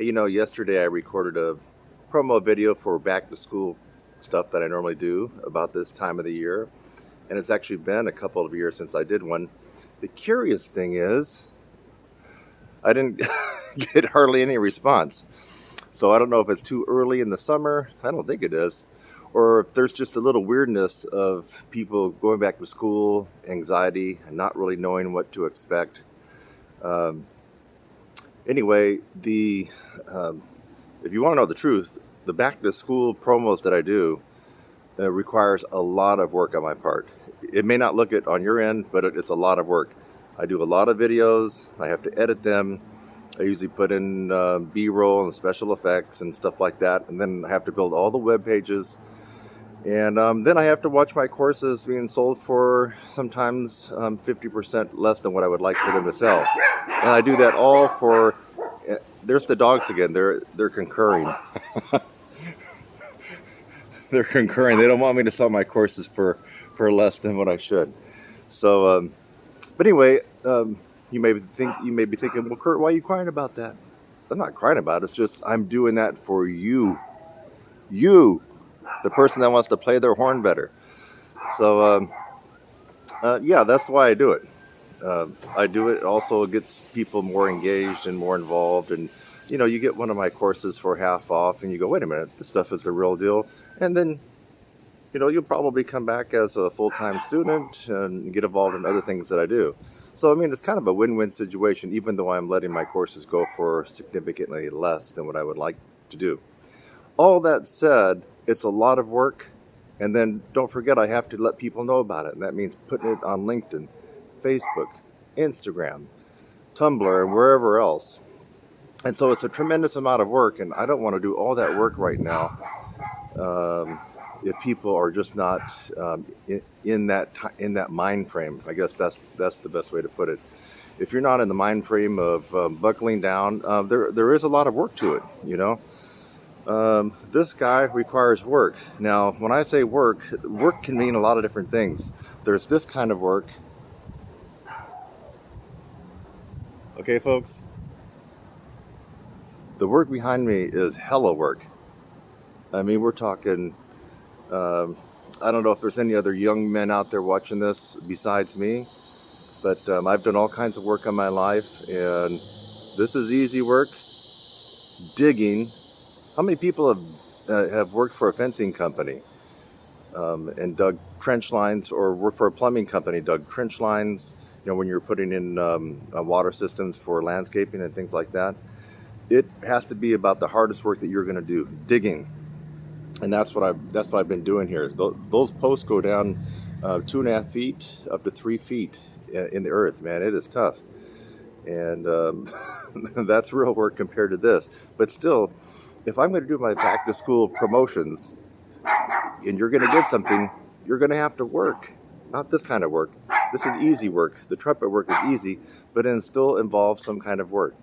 Yesterday I recorded a promo video for back to school stuff that I normally do about this time of the year. And it's actually been a couple of years since I did one. The curious thing is, I didn't get hardly any response. So I don't know if it's too early in the summer. I don't think it is. Or if there's just a little weirdness of people going back to school, anxiety, and not really knowing what to expect. Um, anyway, if you want to know the truth, the back to school promos that I do requires a lot of work on my part. It may not look it on your end, but it's a lot of work. I do a lot of videos. I have to edit them. I usually put in B-roll and special effects and stuff like that. And then I have to build all the web pages. And then I have to watch my courses being sold for sometimes 50% less than what I would like for them to sell. And I do that all for... There's the dogs again. They're concurring. They're concurring. They don't want me to sell my courses for less than what I should. So, but anyway, you may be thinking, well, Kurt, why are you crying about that? I'm not crying about it. It's just I'm doing that for you, the person that wants to play their horn better. So, yeah, that's why I do it. I do it. Also, it gets people more engaged and more involved. And you get one of my courses for half off, and you go, wait a minute, this stuff is the real deal. And then, you'll probably come back as a full-time student and get involved in other things that I do. So, I mean, it's kind of a win-win situation, even though I'm letting my courses go for significantly less than what I would like to do. All that said, it's a lot of work. And then don't forget, I have to let people know about it. And that means putting it on LinkedIn, Facebook, Instagram, Tumblr, and wherever else. And so it's a tremendous amount of work, and I don't want to do all that work right now if people are just not in that mind frame. I guess that's the best way to put it. If you're not in the mind frame of buckling down, there is a lot of work to it. This guy requires work. Now, when I say work can mean a lot of different things. There's this kind of work. Okay, folks? The work behind me is hella work. I mean, we're talking, I don't know if there's any other young men out there watching this besides me, but I've done all kinds of work in my life, and this is easy work. Digging. How many people have worked for a fencing company and dug trench lines, or worked for a plumbing company, dug trench lines, when you're putting in water systems for landscaping and things like that? It has to be about the hardest work that you're going to do, digging. And that's what I've been doing here. Those posts go down 2.5 feet up to 3 feet in the earth, man. It is tough. And that's real work compared to this. But still, if I'm going to do my back to school promotions and you're going to get something, you're going to have to work. Not this kind of work. This is easy work. The trumpet work is easy, but it still involves some kind of work.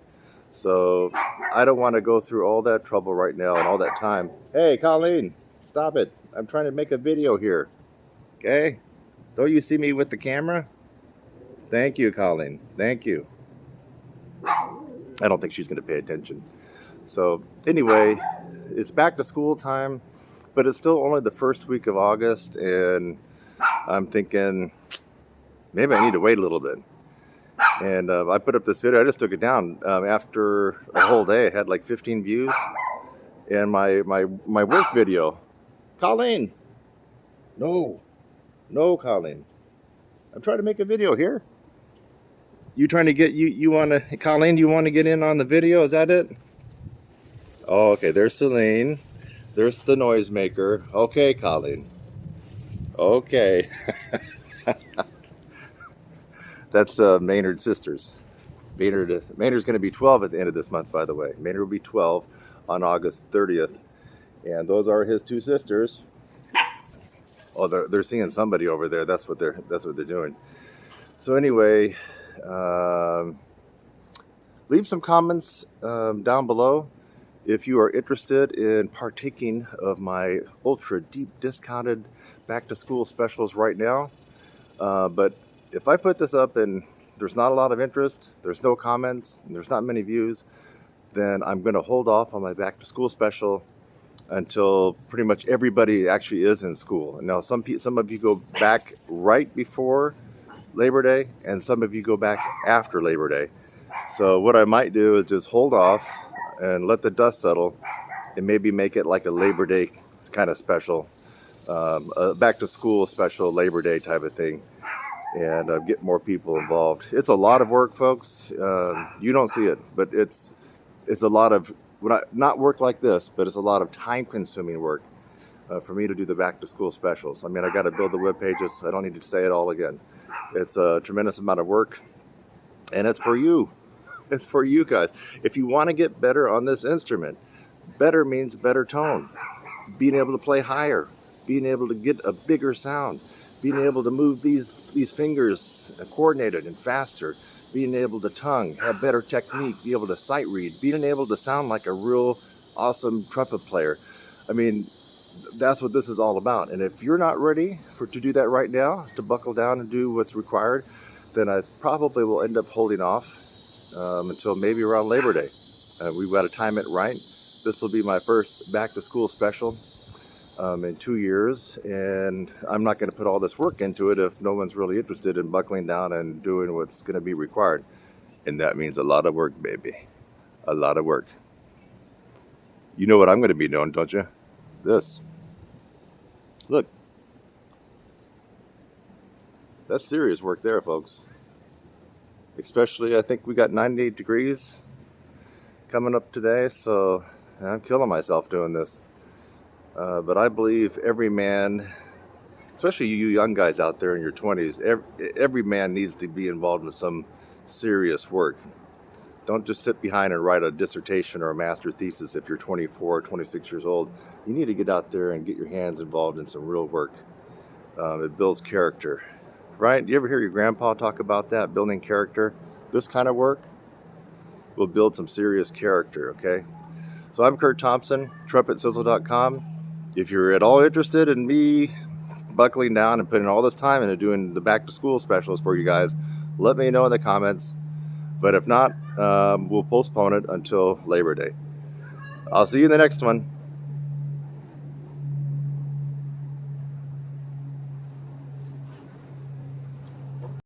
So I don't want to go through all that trouble right now and all that time. Hey, Colleen, stop it. I'm trying to make a video here. Okay? Don't you see me with the camera? Thank you, Colleen. Thank you. I don't think she's going to pay attention. So anyway, it's back to school time, but it's still only the first week of August, and I'm thinking maybe I need to wait a little bit. And I put up this video. I just took it down after a whole day. I had like 15 views. And my work video. Colleen! No, Colleen. I'm trying to make a video here. You trying to get, you want to, Colleen, do you want to get in on the video? Is that it? Oh, okay, there's Celine. There's the noisemaker. Okay, Colleen. Okay. That's Maynard's sisters. Maynard's going to be 12 at the end of this month, by the way. Maynard will be 12 on August 30th. And those are his two sisters. Oh, they're seeing somebody over there. That's what they're doing. So anyway, leave some comments down below if you are interested in partaking of my ultra deep discounted back to school specials right now. But if I put this up and there's not a lot of interest, there's no comments, and there's not many views, then I'm going to hold off on my back to school special until pretty much everybody actually is in school. And now some of you go back right before Labor Day, and some of you go back after Labor Day. So what I might do is just hold off and let the dust settle, and maybe make it like a Labor Day kind of special, a back to school special Labor Day type of thing, and get more people involved. It's a lot of work, folks. You don't see it, but it's a lot of not work like this, but it's a lot of time-consuming work for me to do the back to school specials. I mean, I got to build the web pages. I don't need to say it all again. It's a tremendous amount of work, and it's for you. It's for you guys. If you want to get better on this instrument, better means better tone, being able to play higher, being able to get a bigger sound, being able to move these fingers coordinated and faster, being able to tongue, have better technique, be able to sight read, being able to sound like a real awesome trumpet player. I mean, that's what this is all about. And if you're not ready to do that right now, to buckle down and do what's required, then I probably will end up holding off until maybe around Labor Day. We've got to time it right. This will be my first back to school special in 2 years, and I'm not going to put all this work into it if no one's really interested in buckling down and doing what's going to be required. And that means a lot of work, baby. A lot of work. You know what I'm going to be doing, don't you? This. Look. That's serious work there, folks. Especially, I think we got 98 degrees coming up today, so I'm killing myself doing this. But I believe every man, especially you young guys out there in your 20s, every man needs to be involved with some serious work. Don't just sit behind and write a dissertation or a master thesis if you're 24 or 26 years old. You need to get out there and get your hands involved in some real work. It builds character, right? You ever hear your grandpa talk about that, building character? This kind of work will build some serious character, okay? So I'm Kurt Thompson, TrumpetSizzle.com. If you're at all interested in me buckling down and putting all this time into doing the back to school specials for you guys, let me know in the comments. But if not, we'll postpone it until Labor Day. I'll see you in the next one.